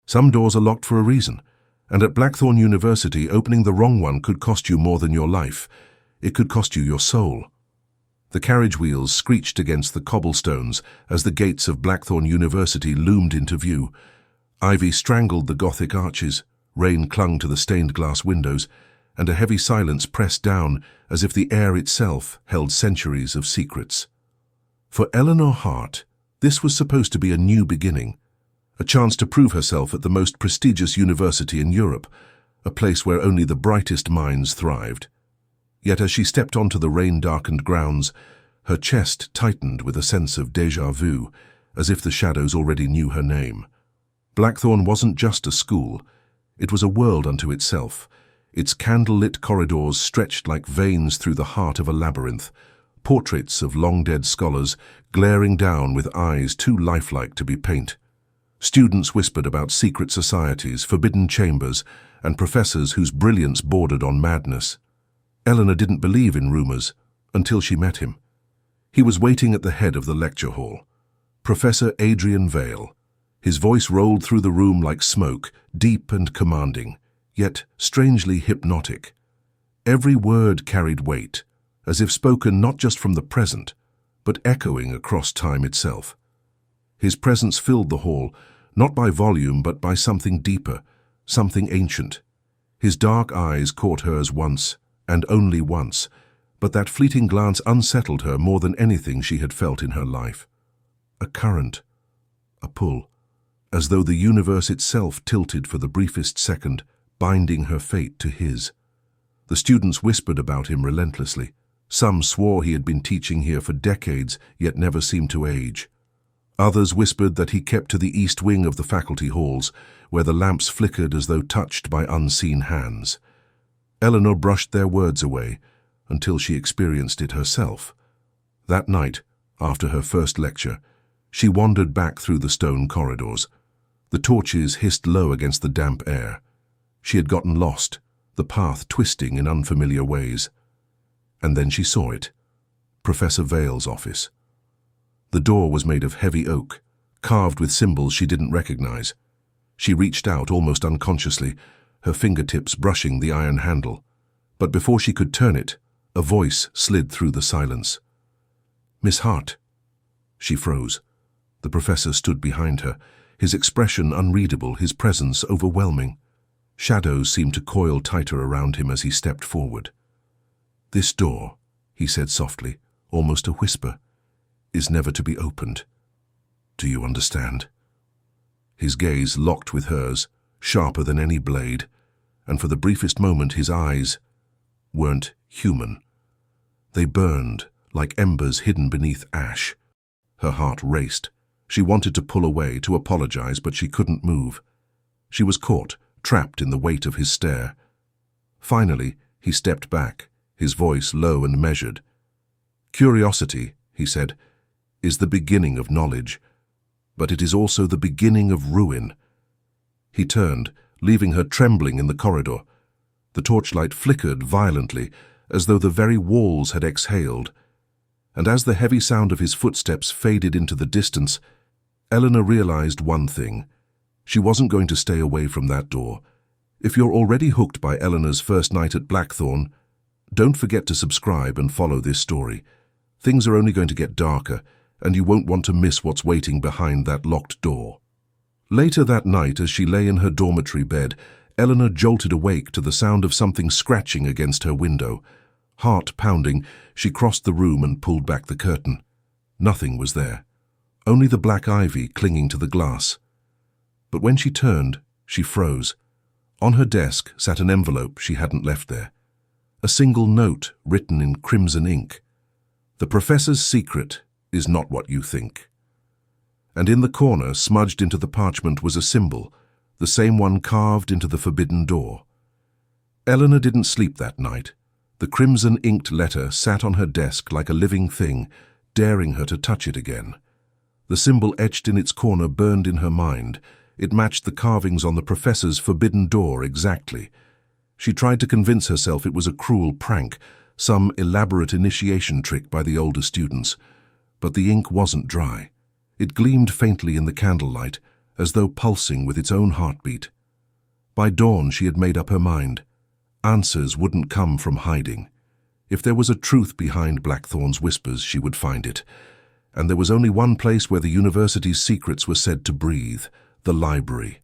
Some doors are locked for a reason, and at Blackthorn University, opening the wrong one could cost you more than your life. It could cost you your soul. The carriage wheels screeched against the cobblestones as the gates of Blackthorn University loomed into view. Ivy strangled the Gothic arches, rain clung to the stained glass windows, and a heavy silence pressed down as if the air itself held centuries of secrets. For Eleanor Hart, this was supposed to be a new beginning, a chance to prove herself at the most prestigious university in Europe, a place where only the brightest minds thrived. Yet as she stepped onto the rain-darkened grounds, her chest tightened with a sense of déjà vu, as if the shadows already knew her name. Blackthorn wasn't just a school, it was a world unto itself. Its candle-lit corridors stretched like veins through the heart of a labyrinth, portraits of long-dead scholars glaring down with eyes too lifelike to be paint. Students whispered about secret societies, forbidden chambers, and professors whose brilliance bordered on madness. Eleanor didn't believe in rumors until she met him. He was waiting at the head of the lecture hall. Professor Adrian Vale. His voice rolled through the room like smoke, deep and commanding, yet strangely hypnotic. Every word carried weight, as if spoken not just from the present, but echoing across time itself. His presence filled the hall, not by volume but by something deeper, something ancient. His dark eyes caught hers once, and only once, but that fleeting glance unsettled her more than anything she had felt in her life. A current, a pull, as though the universe itself tilted for the briefest second, binding her fate to his. The students whispered about him relentlessly. Some swore he had been teaching here for decades, yet never seemed to age. Others whispered that he kept to the east wing of the faculty halls, where the lamps flickered as though touched by unseen hands. Eleanor brushed their words away until she experienced it herself. That night, after her first lecture, she wandered back through the stone corridors. The torches hissed low against the damp air. She had gotten lost, the path twisting in unfamiliar ways. And then she saw it, Professor Vale's office. The door was made of heavy oak, carved with symbols she didn't recognize. She reached out almost unconsciously, her fingertips brushing the iron handle. But before she could turn it, a voice slid through the silence. "Miss Hart." She froze. The professor stood behind her, his expression unreadable, his presence overwhelming. Shadows seemed to coil tighter around him as he stepped forward. "This door," he said softly, almost a whisper, "is never to be opened. Do you understand?" His gaze locked with hers, sharper than any blade, and for the briefest moment his eyes weren't human. They burned like embers hidden beneath ash. Her heart raced. She wanted to pull away, to apologize, but she couldn't move. She was caught, trapped in the weight of his stare. Finally, he stepped back, his voice low and measured. "Curiosity," he said, "is the beginning of knowledge, but it is also the beginning of ruin." He turned, leaving her trembling in the corridor. The torchlight flickered violently, as though the very walls had exhaled. And as the heavy sound of his footsteps faded into the distance, Eleanor realized one thing. She wasn't going to stay away from that door. If you're already hooked by Eleanor's first night at Blackthorn, don't forget to subscribe and follow this story. Things are only going to get darker, and you won't want to miss what's waiting behind that locked door. Later that night, as she lay in her dormitory bed, Eleanor jolted awake to the sound of something scratching against her window. Heart pounding, she crossed the room and pulled back the curtain. Nothing was there, only the black ivy clinging to the glass. But when she turned, she froze. On her desk sat an envelope she hadn't left there. A single note written in crimson ink. "The professor's secret is not what you think." And in the corner, smudged into the parchment, was a symbol, the same one carved into the forbidden door. Eleanor didn't sleep that night. The crimson-inked letter sat on her desk like a living thing, daring her to touch it again. The symbol etched in its corner burned in her mind. It matched the carvings on the professor's forbidden door exactly. She tried to convince herself it was a cruel prank, some elaborate initiation trick by the older students. But the ink wasn't dry. It gleamed faintly in the candlelight, as though pulsing with its own heartbeat. By dawn, she had made up her mind. Answers wouldn't come from hiding. If there was a truth behind Blackthorn's whispers, she would find it. And there was only one place where the university's secrets were said to breathe: the library.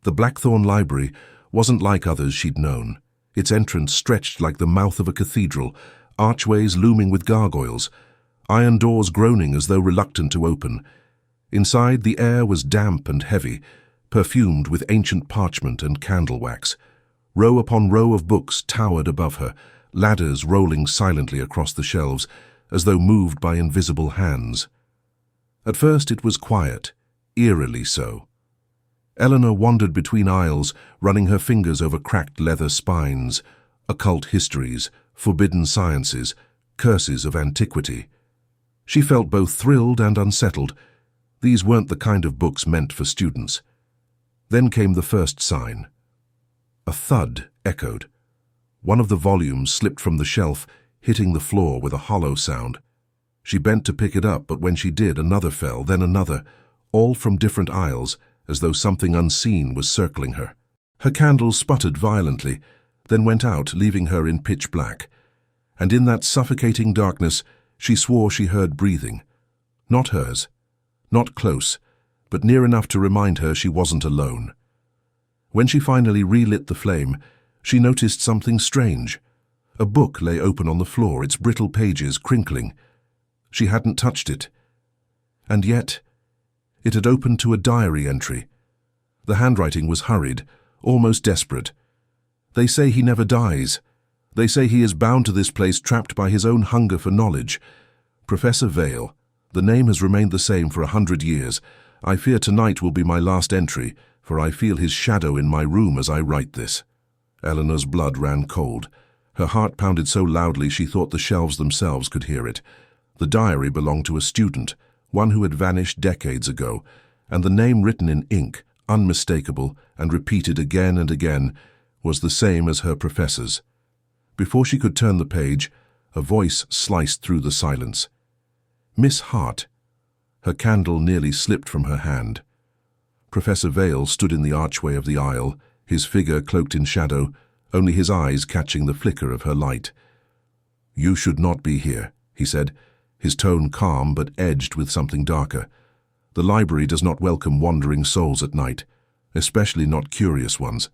The Blackthorn Library wasn't like others she'd known. Its entrance stretched like the mouth of a cathedral, archways looming with gargoyles, iron doors groaning as though reluctant to open. Inside, the air was damp and heavy, perfumed with ancient parchment and candle wax. Row upon row of books towered above her, ladders rolling silently across the shelves, as though moved by invisible hands. At first it was quiet, eerily so. Eleanor wandered between aisles, running her fingers over cracked leather spines, occult histories, forbidden sciences, curses of antiquity. She felt both thrilled and unsettled. These weren't the kind of books meant for students. Then came the first sign. A thud echoed. One of the volumes slipped from the shelf, hitting the floor with a hollow sound. She bent to pick it up, but when she did, another fell, then another, all from different aisles, as though something unseen was circling her. Her candle sputtered violently, then went out, leaving her in pitch black. And in that suffocating darkness, she swore she heard breathing. Not hers. Not close, but near enough to remind her she wasn't alone. When she finally relit the flame, she noticed something strange. A book lay open on the floor, its brittle pages crinkling. She hadn't touched it. And yet, it had opened to a diary entry. The handwriting was hurried, almost desperate. They say he never dies. They say he is bound to this place, trapped by his own hunger for knowledge. Professor Vale. The name has remained the same for 100 years. I fear tonight will be my last entry, for I feel his shadow in my room as I write this. Eleanor's blood ran cold. Her heart pounded so loudly she thought the shelves themselves could hear it. The diary belonged to a student, one who had vanished decades ago, and the name written in ink, unmistakable and repeated again and again, was the same as her professor's. Before she could turn the page, a voice sliced through the silence. Miss Hart. Her candle nearly slipped from her hand. Professor Vale stood in the archway of the aisle, his figure cloaked in shadow, only his eyes catching the flicker of her light. You should not be here, he said, his tone calm but edged with something darker. The library does not welcome wandering souls at night, especially not curious ones.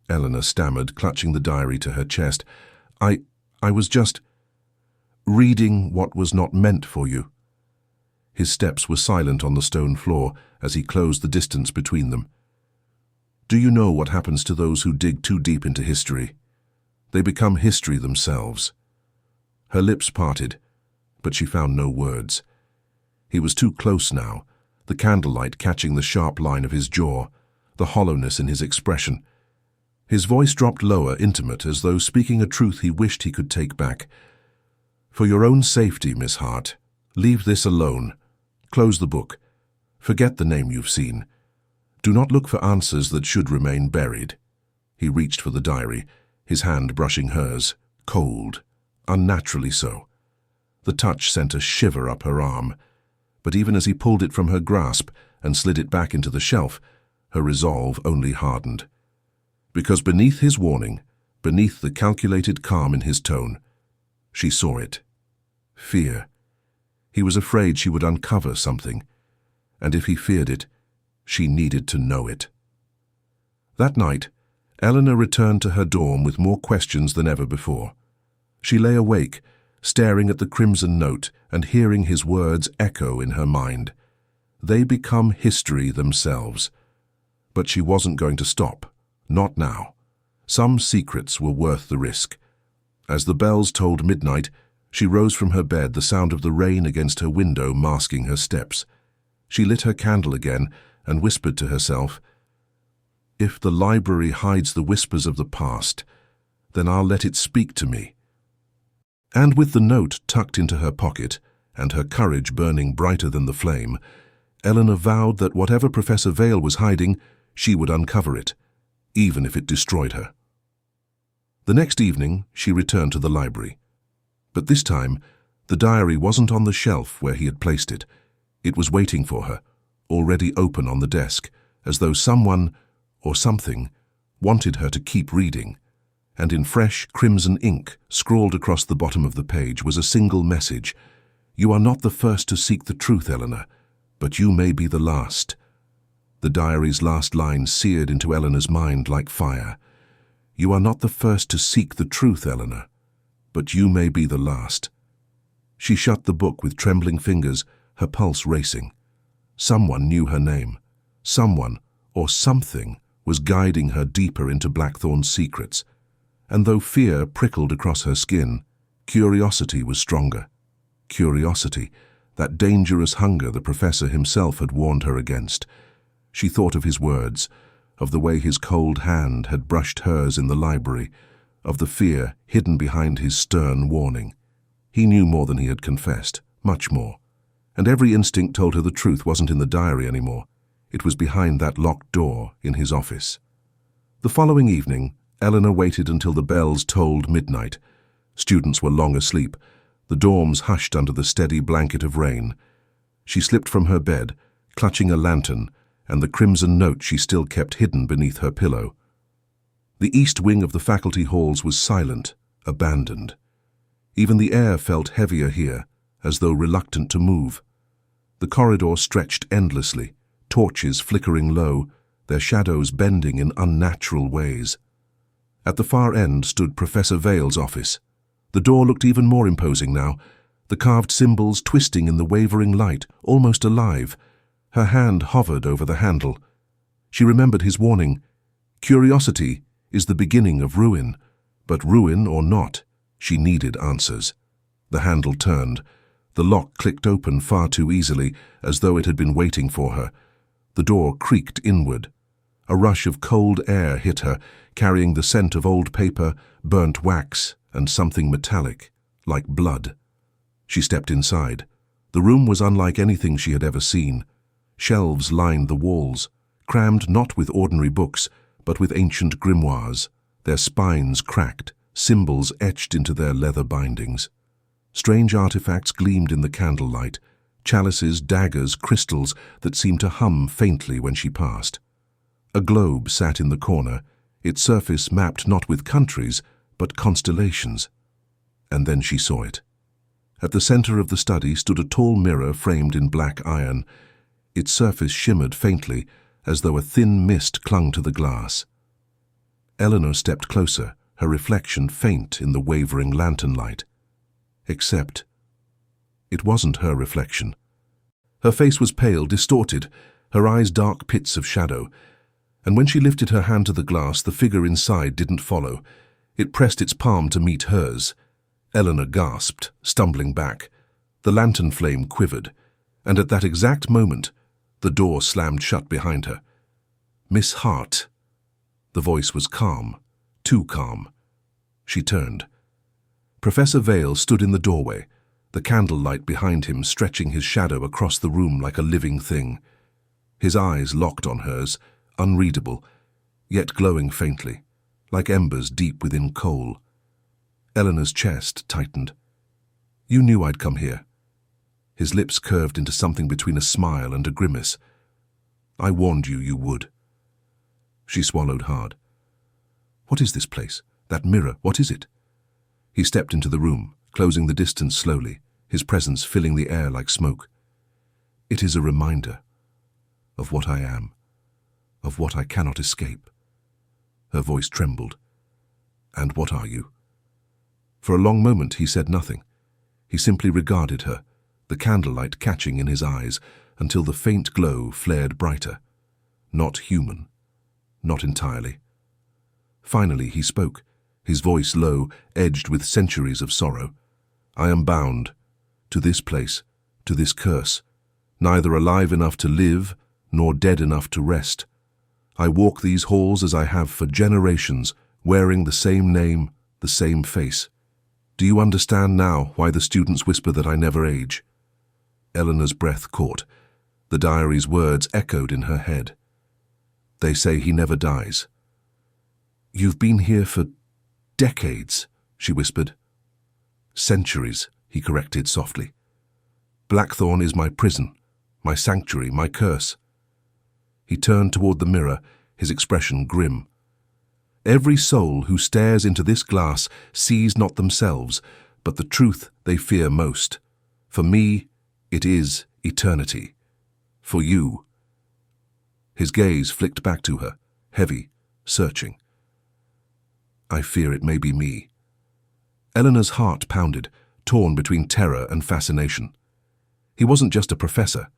Eleanor stammered, clutching the diary to her chest. I was just reading what was not meant for you. His steps were silent on the stone floor as he closed the distance between them. Do you know what happens to those who dig too deep into history? They become history themselves. Her lips parted, but she found no words. He was too close now, the candlelight catching the sharp line of his jaw, the hollowness in his expression. His voice dropped lower, intimate, as though speaking a truth he wished he could take back. For your own safety, Miss Hart, leave this alone. Close the book. Forget the name you've seen. Do not look for answers that should remain buried. He reached for the diary, his hand brushing hers, cold, unnaturally so. The touch sent a shiver up her arm, but even as he pulled it from her grasp and slid it back into the shelf, her resolve only hardened. Because beneath his warning, beneath the calculated calm in his tone, she saw it. Fear. He was afraid she would uncover something, and if he feared it, she needed to know it. That night, Eleanor returned to her dorm with more questions than ever before. She lay awake, staring at the crimson note and hearing his words echo in her mind. They become history themselves. But she wasn't going to stop. Not now. Some secrets were worth the risk. As the bells tolled midnight, she rose from her bed, the sound of the rain against her window masking her steps. She lit her candle again and whispered to herself, "If the library hides the whispers of the past, then I'll let it speak to me." And with the note tucked into her pocket and her courage burning brighter than the flame, Eleanor vowed that whatever Professor Vale was hiding, she would uncover it, even if it destroyed her. The next evening, she returned to the library. But this time, the diary wasn't on the shelf where he had placed it. It was waiting for her, already open on the desk, as though someone, or something, wanted her to keep reading, and in fresh crimson ink, scrawled across the bottom of the page, was a single message. "You are not the first to seek the truth, Eleanor, but you may be the last." The diary's last line seared into Eleanor's mind like fire. "You are not the first to seek the truth, Eleanor, but you may be the last." She shut the book with trembling fingers, her pulse racing. Someone knew her name. Someone, or something, was guiding her deeper into Blackthorn's secrets. And though fear prickled across her skin, curiosity was stronger. Curiosity, that dangerous hunger the professor himself had warned her against. She thought of his words, of the way his cold hand had brushed hers in the library, of the fear hidden behind his stern warning. He knew more than he had confessed, much more. And every instinct told her the truth wasn't in the diary anymore. It was behind that locked door in his office. The following evening, Eleanor waited until the bells tolled midnight. Students were long asleep, the dorms hushed under the steady blanket of rain. She slipped from her bed, clutching a lantern and the crimson note she still kept hidden beneath her pillow. The east wing of the faculty halls was silent, abandoned. Even the air felt heavier here, as though reluctant to move. The corridor stretched endlessly, torches flickering low, their shadows bending in unnatural ways. At the far end stood Professor Vale's office. The door looked even more imposing now, the carved symbols twisting in the wavering light, almost alive. Her hand hovered over the handle. She remembered his warning. Curiosity is the beginning of ruin, but ruin or not, she needed answers. The handle turned. The lock clicked open far too easily, as though it had been waiting for her. The door creaked inward. A rush of cold air hit her, carrying the scent of old paper, burnt wax, and something metallic, like blood. She stepped inside. The room was unlike anything she had ever seen. Shelves lined the walls, crammed not with ordinary books, but with ancient grimoires, their spines cracked, symbols etched into their leather bindings. Strange artifacts gleamed in the candlelight, chalices, daggers, crystals that seemed to hum faintly when she passed. A globe sat in the corner, its surface mapped not with countries, but constellations. And then she saw it. At the center of the study stood a tall mirror framed in black iron. Its surface shimmered faintly, as though a thin mist clung to the glass. Eleanor stepped closer, her reflection faint in the wavering lantern light. Except it wasn't her reflection. Her face was pale, distorted, her eyes dark pits of shadow, and when she lifted her hand to the glass, the figure inside didn't follow. It pressed its palm to meet hers. Eleanor gasped, stumbling back. The lantern flame quivered, and at that exact moment, the door slammed shut behind her. "Miss Hart." The voice was calm, too calm. She turned. Professor Vale stood in the doorway, the candlelight behind him stretching his shadow across the room like a living thing. His eyes locked on hers, unreadable, yet glowing faintly, like embers deep within coal. Eleanor's chest tightened. "You knew I'd come here." His lips curved into something between a smile and a grimace. "I warned you you would." She swallowed hard. "What is this place? That mirror, what is it?" He stepped into the room, closing the distance slowly, his presence filling the air like smoke. "It is a reminder of what I am, of what I cannot escape." Her voice trembled. "And what are you?" For a long moment he said nothing. He simply regarded her, the candlelight catching in his eyes, until the faint glow flared brighter. Not human. Not entirely. Finally he spoke, his voice low, edged with centuries of sorrow. "I am bound to this place, to this curse, neither alive enough to live, nor dead enough to rest. I walk these halls as I have for generations, wearing the same name, the same face. Do you understand now why the students whisper that I never age?" Eleanor's breath caught. The diary's words echoed in her head. "They say he never dies." "You've been here for decades," she whispered. "Centuries," he corrected softly. "Blackthorn is my prison, my sanctuary, my curse." He turned toward the mirror, his expression grim. Every soul who stares into this glass sees not themselves, but the truth they fear most. For me, it is eternity. For you. His gaze flicked back to her, heavy, searching. I fear it may be me. Eleanor's heart pounded, torn between terror and fascination. He wasn't just a professor.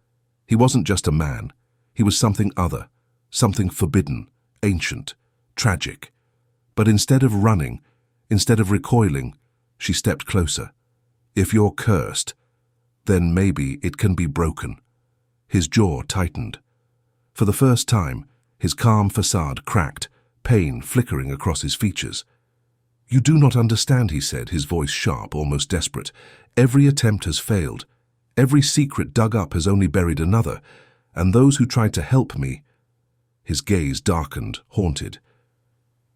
He wasn't just a man. He was something other, something forbidden, ancient, tragic. But instead of running, instead of recoiling, she stepped closer. If you're cursed, then maybe it can be broken. His jaw tightened. For the first time, his calm facade cracked, pain flickering across his features. You do not understand, he said, his voice sharp, almost desperate. Every attempt has failed. Every secret dug up has only buried another, and those who tried to help me. His gaze darkened, haunted.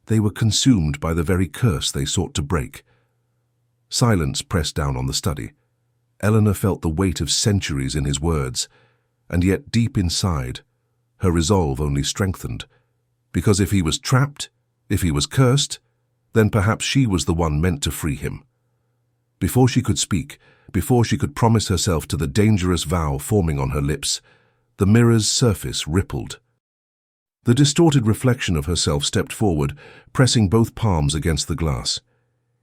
They were consumed by the very curse they sought to break. Silence pressed down on the study. Eleanor felt the weight of centuries in his words, and yet deep inside, her resolve only strengthened. Because if he was trapped, if he was cursed, then perhaps she was the one meant to free him. Before she could speak, before she could promise herself to the dangerous vow forming on her lips, the mirror's surface rippled. The distorted reflection of herself stepped forward, pressing both palms against the glass.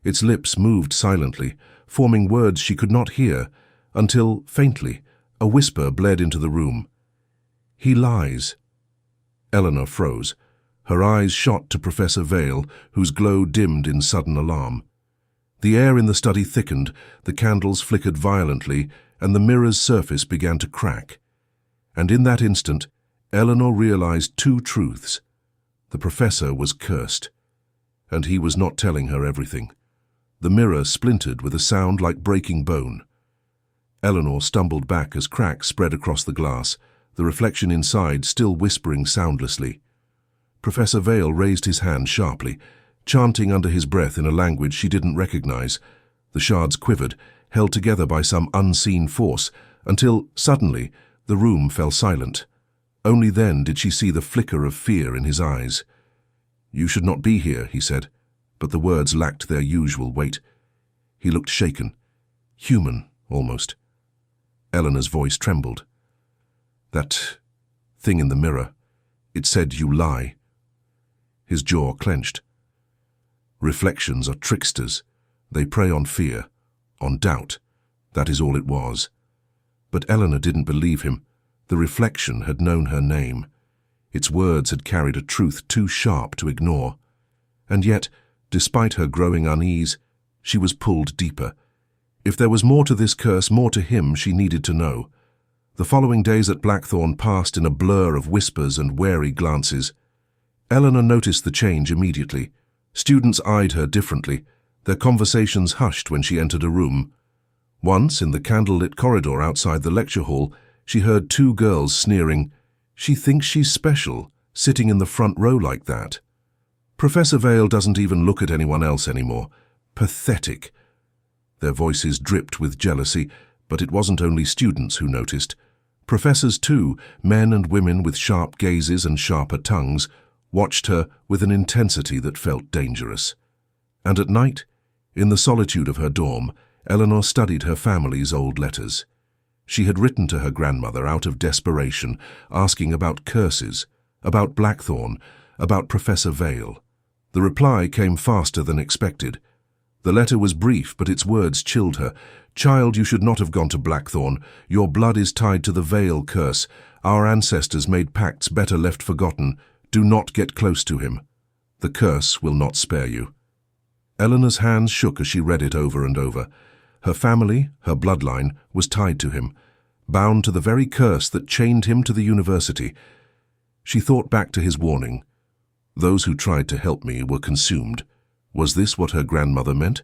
Its lips moved silently, forming words she could not hear, until, faintly, a whisper bled into the room. He lies. Eleanor froze. Her eyes shot to Professor Vale, whose glow dimmed in sudden alarm. The air in the study thickened, the candles flickered violently, and the mirror's surface began to crack. And in that instant, Eleanor realized two truths. The professor was cursed, and he was not telling her everything. The mirror splintered with a sound like breaking bone. Eleanor stumbled back as cracks spread across the glass, the reflection inside still whispering soundlessly. Professor Vale raised his hand sharply, chanting under his breath in a language she didn't recognize. The shards quivered, held together by some unseen force, until, suddenly, the room fell silent. Only then did she see the flicker of fear in his eyes. You should not be here, he said, but the words lacked their usual weight. He looked shaken, human, almost. Eleanor's voice trembled. That thing in the mirror, it said you lie. His jaw clenched. Reflections are tricksters. They prey on fear, on doubt. That is all it was. But Eleanor didn't believe him. The reflection had known her name. Its words had carried a truth too sharp to ignore. And yet, despite her growing unease, she was pulled deeper. If there was more to this curse, more to him, she needed to know. The following days at Blackthorn passed in a blur of whispers and wary glances. Eleanor noticed the change immediately. Students eyed her differently. Their conversations hushed when she entered a room. Once, in the candlelit corridor outside the lecture hall, she heard two girls sneering, "She thinks she's special, sitting in the front row like that." Professor Vale doesn't even look at anyone else anymore. Pathetic. Their voices dripped with jealousy, but it wasn't only students who noticed. Professors too, men and women with sharp gazes and sharper tongues, watched her with an intensity that felt dangerous. And at night, in the solitude of her dorm, Eleanor studied her family's old letters. She had written to her grandmother out of desperation, asking about curses, about Blackthorn, about Professor Vale. The reply came faster than expected. The letter was brief, but its words chilled her. "Child, you should not have gone to Blackthorn. Your blood is tied to the Vale curse. Our ancestors made pacts better left forgotten. Do not get close to him. The curse will not spare you." Eleanor's hands shook as she read it over and over. Her family, her bloodline, was tied to him, bound to the very curse that chained him to the university. She thought back to his warning. Those who tried to help me were consumed. Was this what her grandmother meant?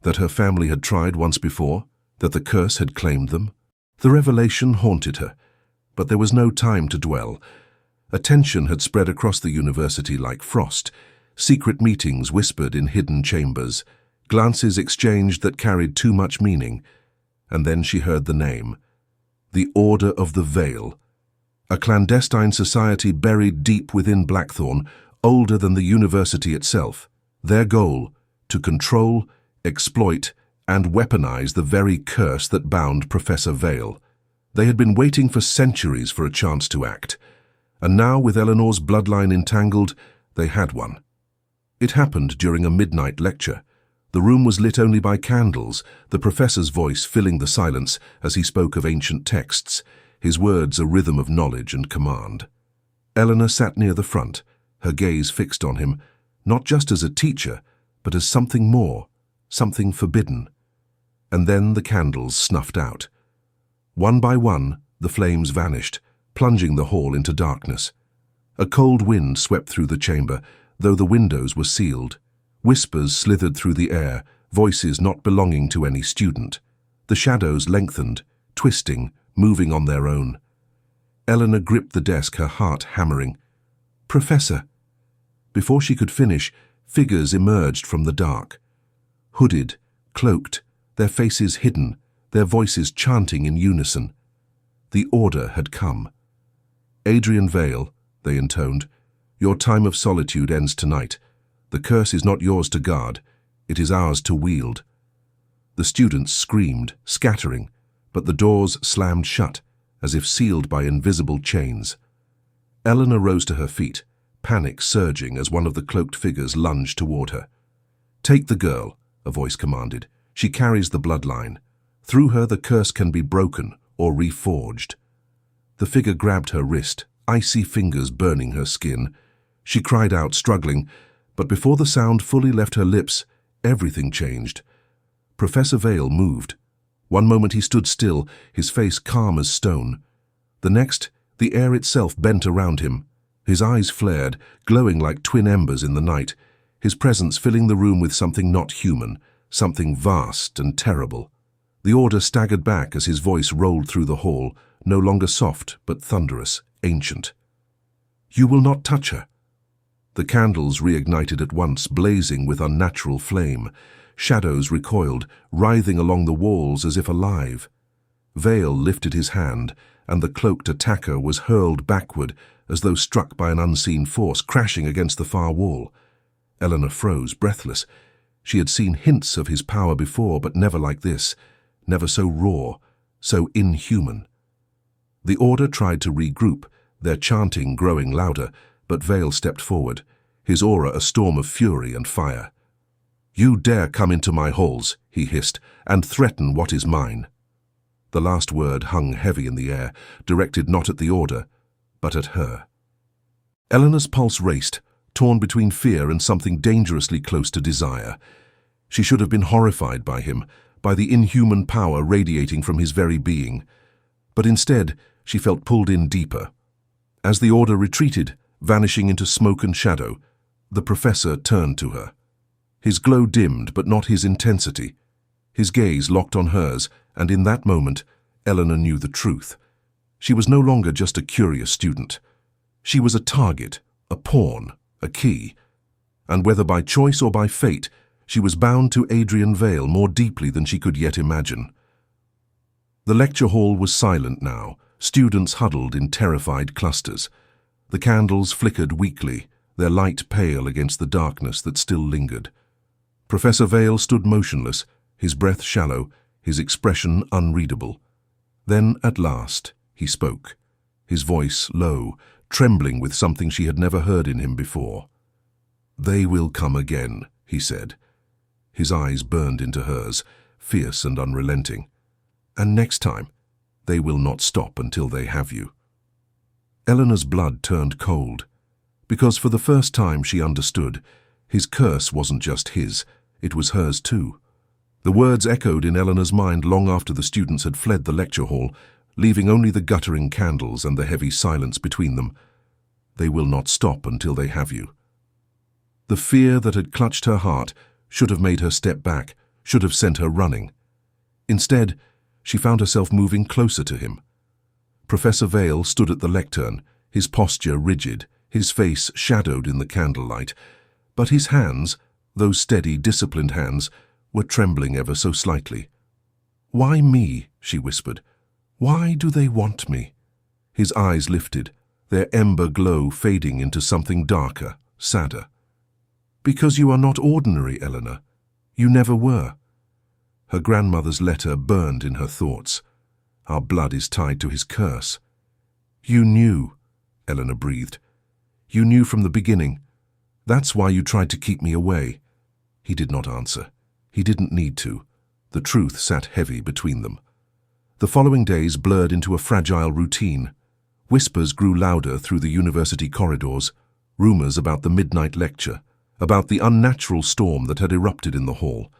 That her family had tried once before? That the curse had claimed them? The revelation haunted her, but there was no time to dwell. A tension had spread across the university like frost. Secret meetings whispered in hidden chambers, glances exchanged that carried too much meaning. And then she heard the name. The Order of the Veil. A clandestine society buried deep within Blackthorn, older than the university itself. Their goal: to control, exploit, and weaponize the very curse that bound Professor Vale. They had been waiting for centuries for a chance to act, and now, with Eleanor's bloodline entangled, they had one. It happened during a midnight lecture. The room was lit only by candles, the professor's voice filling the silence as he spoke of ancient texts, his words a rhythm of knowledge and command. Eleanor sat near the front, her gaze fixed on him, not just as a teacher, but as something more, something forbidden. And then the candles snuffed out. One by one, the flames vanished, plunging the hall into darkness. A cold wind swept through the chamber, though the windows were sealed. Whispers slithered through the air, voices not belonging to any student. The shadows lengthened, twisting, moving on their own. Eleanor gripped the desk, her heart hammering. "Professor!" Before she could finish, figures emerged from the dark. Hooded, cloaked, their faces hidden, their voices chanting in unison. The order had come. "Adrian Vale," they intoned, "your time of solitude ends tonight. The curse is not yours to guard, it is ours to wield." The students screamed, scattering, but the doors slammed shut, as if sealed by invisible chains. Eleanor rose to her feet, panic surging as one of the cloaked figures lunged toward her. "Take the girl," a voice commanded. "She carries the bloodline. Through her the curse can be broken or reforged." The figure grabbed her wrist, icy fingers burning her skin. She cried out, struggling, but before the sound fully left her lips, everything changed. Professor Vale moved. One moment he stood still, his face calm as stone. The next, the air itself bent around him. His eyes flared, glowing like twin embers in the night, his presence filling the room with something not human, something vast and terrible. The order staggered back as his voice rolled through the hall, no longer soft but thunderous, ancient. "You will not touch her." The candles reignited at once, blazing with unnatural flame. Shadows recoiled, writhing along the walls as if alive. Vale lifted his hand, and the cloaked attacker was hurled backward as though struck by an unseen force, crashing against the far wall. Eleanor froze, breathless. She had seen hints of his power before, but never like this, never so raw, so inhuman. The order tried to regroup, their chanting growing louder, but Vale stepped forward, his aura a storm of fury and fire. "You dare come into my halls," he hissed, "and threaten what is mine." The last word hung heavy in the air, directed not at the order, but at her. Eleanor's pulse raced, torn between fear and something dangerously close to desire. She should have been horrified by him, by the inhuman power radiating from his very being. But instead, she felt pulled in deeper. As the order retreated, vanishing into smoke and shadow, the professor turned to her. His glow dimmed, but not his intensity. His gaze locked on hers, and in that moment, Eleanor knew the truth. She was no longer just a curious student. She was a target, a pawn, a key. And whether by choice or by fate, she was bound to Adrian Vale more deeply than she could yet imagine. The lecture hall was silent now, students huddled in terrified clusters. The candles flickered weakly, their light pale against the darkness that still lingered. Professor Vale stood motionless, his breath shallow, his expression unreadable. Then, at last, he spoke, his voice low, trembling with something she had never heard in him before. "They will come again," he said. His eyes burned into hers, fierce and unrelenting. "And next time, they will not stop until they have you." Eleanor's blood turned cold, because for the first time she understood, his curse wasn't just his, it was hers too. The words echoed in Eleanor's mind long after the students had fled the lecture hall, leaving only the guttering candles and the heavy silence between them. "They will not stop until they have you." The fear that had clutched her heart should have made her step back, should have sent her running. Instead, she found herself moving closer to him. Professor Vale stood at the lectern, his posture rigid, his face shadowed in the candlelight, but his hands, those steady, disciplined hands, were trembling ever so slightly. "Why me?" she whispered. "Why do they want me?" His eyes lifted, their ember glow fading into something darker, sadder. "Because you are not ordinary, Eleanor. You never were." Her grandmother's letter burned in her thoughts. "Our blood is tied to his curse." "You knew," Eleanor breathed. "You knew from the beginning. That's why you tried to keep me away." He did not answer. He didn't need to. The truth sat heavy between them. The following days blurred into a fragile routine. Whispers grew louder through the university corridors, rumors about the midnight lecture, about the unnatural storm that had erupted in the hall.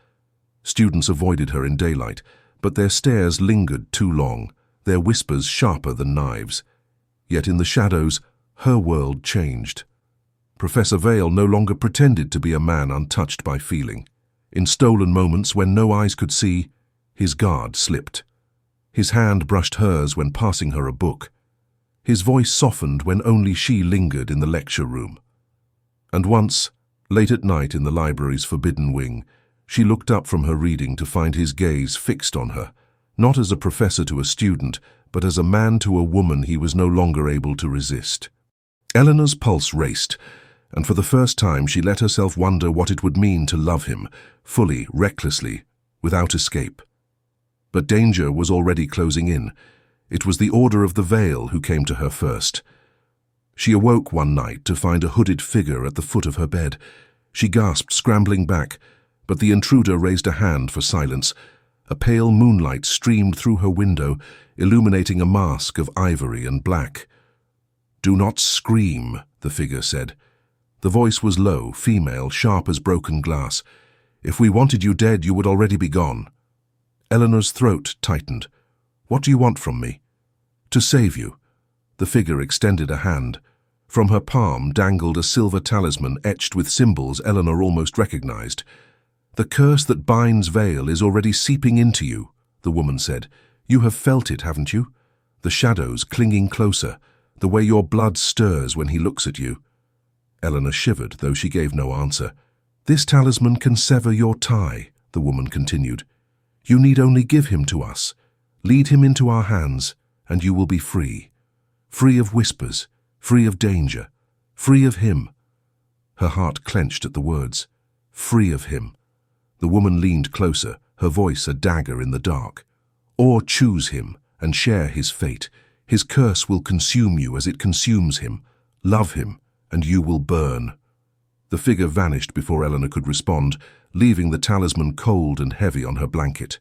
Students avoided her in daylight, but their stares lingered too long, their whispers sharper than knives. Yet in the shadows, her world changed. Professor Vale no longer pretended to be a man untouched by feeling. In stolen moments when no eyes could see, his guard slipped. His hand brushed hers when passing her a book. His voice softened when only she lingered in the lecture room. And once, late at night in the library's forbidden wing, she looked up from her reading to find his gaze fixed on her, not as a professor to a student, but as a man to a woman he was no longer able to resist. Eleanor's pulse raced, and for the first time she let herself wonder what it would mean to love him, fully, recklessly, without escape. But danger was already closing in. It was the Order of the Veil who came to her first. She awoke one night to find a hooded figure at the foot of her bed. She gasped, scrambling back, but the intruder raised a hand for silence. A pale moonlight streamed through her window, illuminating a mask of ivory and black. "Do not scream," the figure said. The voice was low, female, sharp as broken glass. "If we wanted you dead, you would already be gone." Eleanor's throat tightened. "What do you want from me?" "To save you." The figure extended a hand. From her palm dangled a silver talisman etched with symbols Eleanor almost recognized. "The curse that binds Vale is already seeping into you," the woman said. "You have felt it, haven't you? The shadows clinging closer, the way your blood stirs when he looks at you." Eleanor shivered, though she gave no answer. "This talisman can sever your tie," the woman continued. "You need only give him to us. Lead him into our hands, and you will be free. Free of whispers, free of danger, free of him." Her heart clenched at the words. Free of him. The woman leaned closer, her voice a dagger in the dark. "Or choose him and share his fate. His curse will consume you as it consumes him. Love him, and you will burn." The figure vanished before Eleanor could respond, leaving the talisman cold and heavy on her blanket.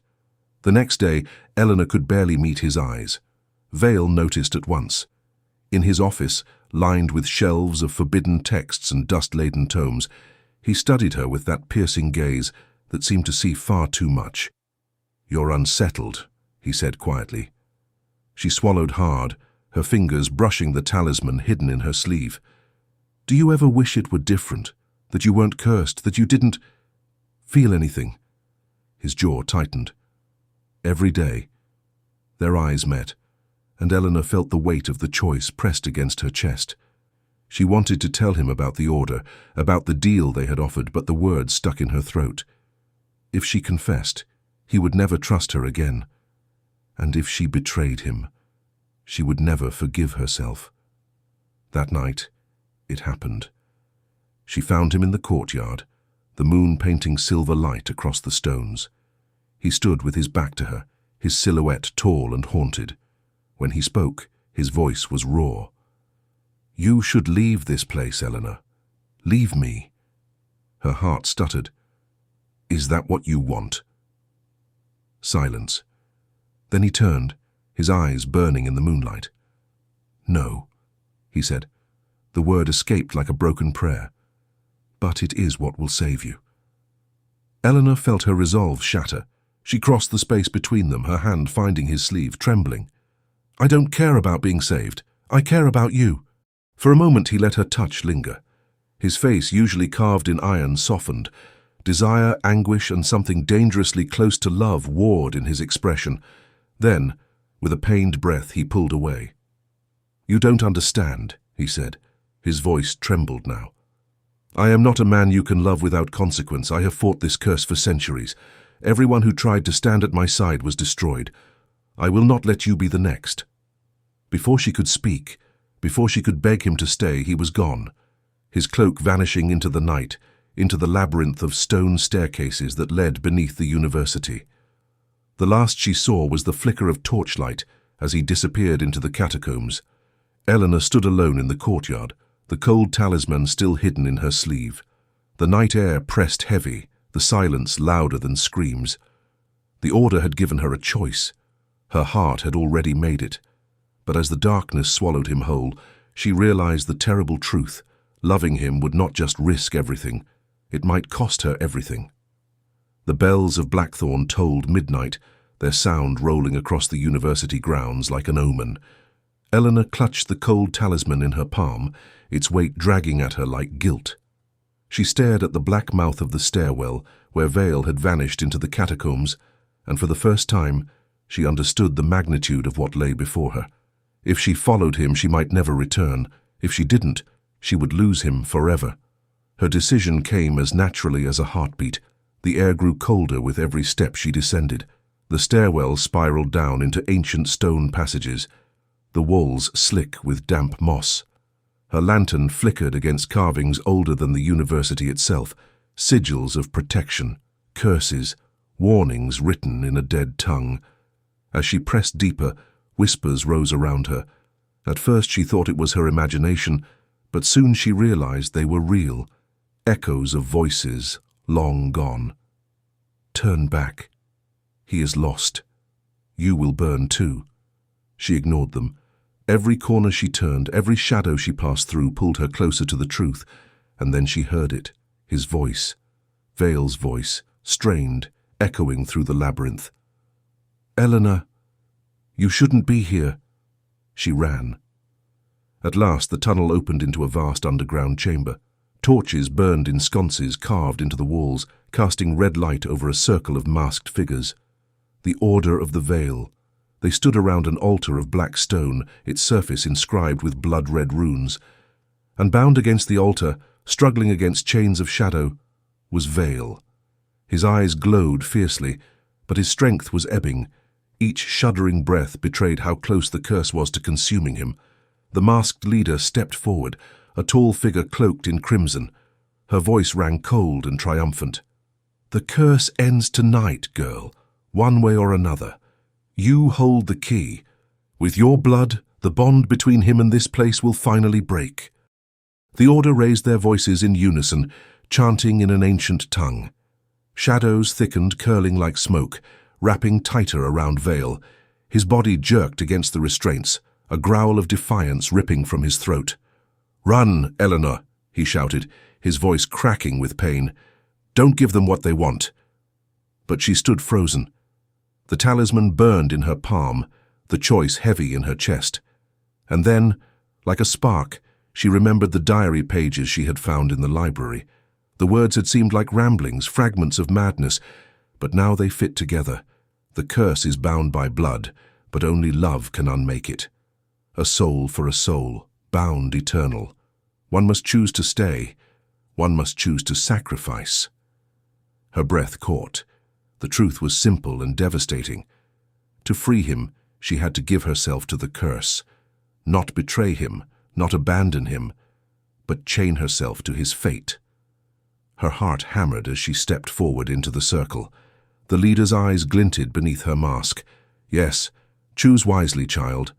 The next day, Eleanor could barely meet his eyes. Vale noticed at once. In his office, lined with shelves of forbidden texts and dust-laden tomes, he studied her with that piercing gaze that seemed to see far too much. "You're unsettled," he said quietly. She swallowed hard, her fingers brushing the talisman hidden in her sleeve. "Do you ever wish it were different, that you weren't cursed, that you didn't feel anything?" His jaw tightened. Every day. Their eyes met, and Eleanor felt the weight of the choice pressed against her chest. She wanted to tell him about the order, about the deal they had offered, but the words stuck in her throat. If she confessed, he would never trust her again. And if she betrayed him, she would never forgive herself. That night, it happened. She found him in the courtyard, the moon painting silver light across the stones. He stood with his back to her, his silhouette tall and haunted. When he spoke, his voice was raw. "You should leave this place, Eleanor. Leave me." Her heart stuttered. "Is that what you want?" Silence. Then he turned, his eyes burning in the moonlight. "No," he said. The word escaped like a broken prayer. "But it is what will save you." Eleanor felt her resolve shatter. She crossed the space between them, her hand finding his sleeve, trembling. "I don't care about being saved. I care about you." For a moment he let her touch linger. His face, usually carved in iron, softened. Desire, anguish, and something dangerously close to love warred in his expression. Then, with a pained breath, he pulled away. "You don't understand," he said. His voice trembled now. "I am not a man you can love without consequence. I have fought this curse for centuries. Everyone who tried to stand at my side was destroyed. I will not let you be the next." Before she could speak, before she could beg him to stay, he was gone, his cloak vanishing into the night, into the labyrinth of stone staircases that led beneath the university. The last she saw was the flicker of torchlight as he disappeared into the catacombs. Eleanor stood alone in the courtyard, the cold talisman still hidden in her sleeve. The night air pressed heavy, the silence louder than screams. The Order had given her a choice. Her heart had already made it. But as the darkness swallowed him whole, she realized the terrible truth. Loving him would not just risk everything, it might cost her everything. The bells of Blackthorn tolled midnight, their sound rolling across the university grounds like an omen. Eleanor clutched the cold talisman in her palm, its weight dragging at her like guilt. She stared at the black mouth of the stairwell, where Vale had vanished into the catacombs, and for the first time, she understood the magnitude of what lay before her. If she followed him, she might never return. If she didn't, she would lose him forever. Her decision came as naturally as a heartbeat. The air grew colder with every step she descended. The stairwell spiraled down into ancient stone passages, the walls slick with damp moss. Her lantern flickered against carvings older than the university itself, sigils of protection, curses, warnings written in a dead tongue. As she pressed deeper, whispers rose around her. At first she thought it was her imagination, but soon she realized they were real, echoes of voices long gone. Turn back. He is lost. You will burn too. She ignored them. Every corner she turned, every shadow she passed through pulled her closer to the truth, and then she heard it, his voice, Vale's voice, strained, echoing through the labyrinth. Eleanor, you shouldn't be here. She ran. At last the tunnel opened into a vast underground chamber. Torches burned in sconces carved into the walls, casting red light over a circle of masked figures. The Order of the Veil. They stood around an altar of black stone, its surface inscribed with blood-red runes. And bound against the altar, struggling against chains of shadow, was Vale. His eyes glowed fiercely, but his strength was ebbing. Each shuddering breath betrayed how close the curse was to consuming him. The masked leader stepped forward, a tall figure cloaked in crimson. Her voice rang cold and triumphant. The curse ends tonight, girl, one way or another. You hold the key. With your blood, the bond between him and this place will finally break. The Order raised their voices in unison, chanting in an ancient tongue. Shadows thickened, curling like smoke, wrapping tighter around Vale. His body jerked against the restraints, a growl of defiance ripping from his throat. Run, Eleanor, he shouted, his voice cracking with pain. Don't give them what they want. But she stood frozen. The talisman burned in her palm, the choice heavy in her chest. And then, like a spark, she remembered the diary pages she had found in the library. The words had seemed like ramblings, fragments of madness, but now they fit together. The curse is bound by blood, but only love can unmake it. A soul for a soul, bound eternal. One must choose to stay. One must choose to sacrifice. Her breath caught. The truth was simple and devastating. To free him, she had to give herself to the curse. Not betray him, not abandon him, but chain herself to his fate. Her heart hammered as she stepped forward into the circle. The leader's eyes glinted beneath her mask. Yes, choose wisely, child.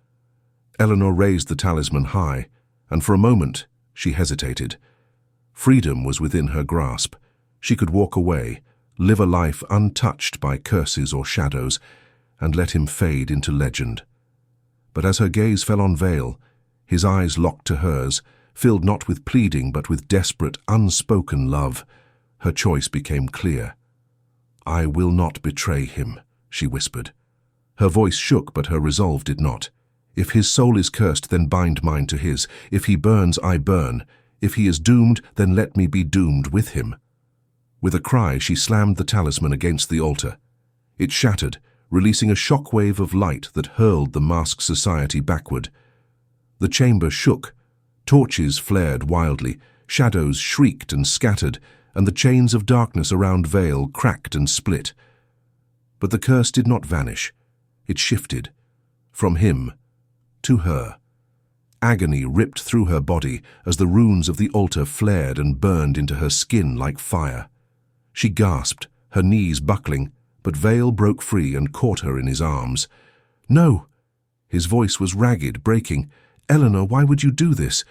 Eleanor raised the talisman high, and for a moment she hesitated. Freedom was within her grasp. She could walk away, live a life untouched by curses or shadows, and let him fade into legend. But as her gaze fell on Vale, his eyes locked to hers, filled not with pleading but with desperate, unspoken love, her choice became clear. I will not betray him, she whispered. Her voice shook, but her resolve did not. If his soul is cursed, then bind mine to his. If he burns, I burn. If he is doomed, then let me be doomed with him. With a cry, she slammed the talisman against the altar. It shattered, releasing a shockwave of light that hurled the masked society backward. The chamber shook. Torches flared wildly, shadows shrieked and scattered, and the chains of darkness around Vale cracked and split. But the curse did not vanish. It shifted. From him to her. Agony ripped through her body as the runes of the altar flared and burned into her skin like fire. She gasped, her knees buckling, but Vale broke free and caught her in his arms. "No!" His voice was ragged, breaking. "Eleanor, why would you do this?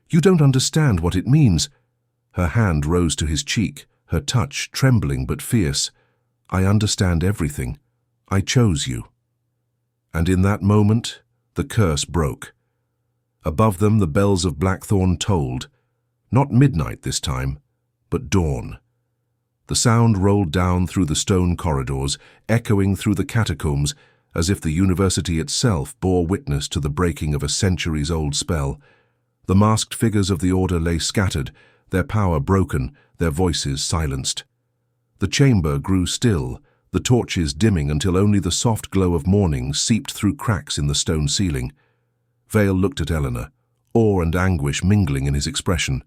You don't understand what it means." Her hand rose to his cheek, her touch trembling but fierce. "I understand everything. I chose you." And in that moment, the curse broke. Above them, the bells of Blackthorn tolled. Not midnight this time, but dawn. The sound rolled down through the stone corridors, echoing through the catacombs, as if the university itself bore witness to the breaking of a centuries-old spell. The masked figures of the order lay scattered, their power broken, their voices silenced. The chamber grew still, the torches dimming until only the soft glow of morning seeped through cracks in the stone ceiling. Vale looked at Eleanor, awe and anguish mingling in his expression.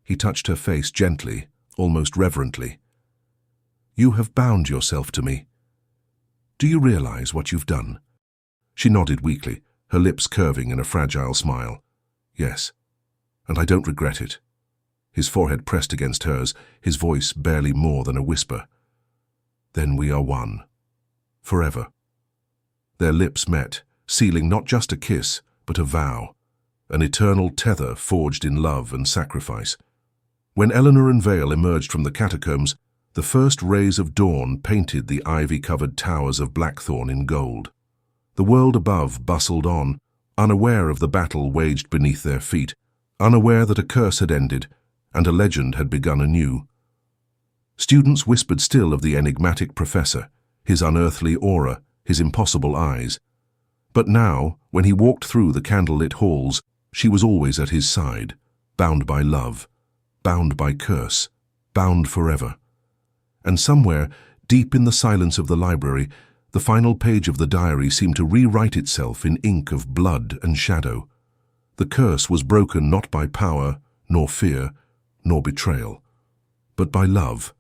He touched her face gently, almost reverently. "You have bound yourself to me. Do you realize what you've done?" She nodded weakly, her lips curving in a fragile smile. "Yes, and I don't regret it." His forehead pressed against hers, his voice barely more than a whisper. "Then we are one. Forever." Their lips met, sealing not just a kiss, but a vow, an eternal tether forged in love and sacrifice. When Eleanor and Vale emerged from the catacombs, the first rays of dawn painted the ivy-covered towers of Blackthorn in gold. The world above bustled on, unaware of the battle waged beneath their feet, unaware that a curse had ended and a legend had begun anew. Students whispered still of the enigmatic professor, his unearthly aura, his impossible eyes. But now, when he walked through the candlelit halls, she was always at his side, bound by love, bound by curse, bound forever. And somewhere, deep in the silence of the library, the final page of the diary seemed to rewrite itself in ink of blood and shadow. The curse was broken not by power, nor fear, nor betrayal, but by love,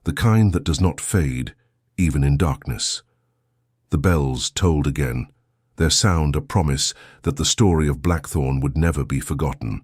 the kind that does not fade, even in darkness. The bells tolled again, their sound a promise that the story of Blackthorn would never be forgotten.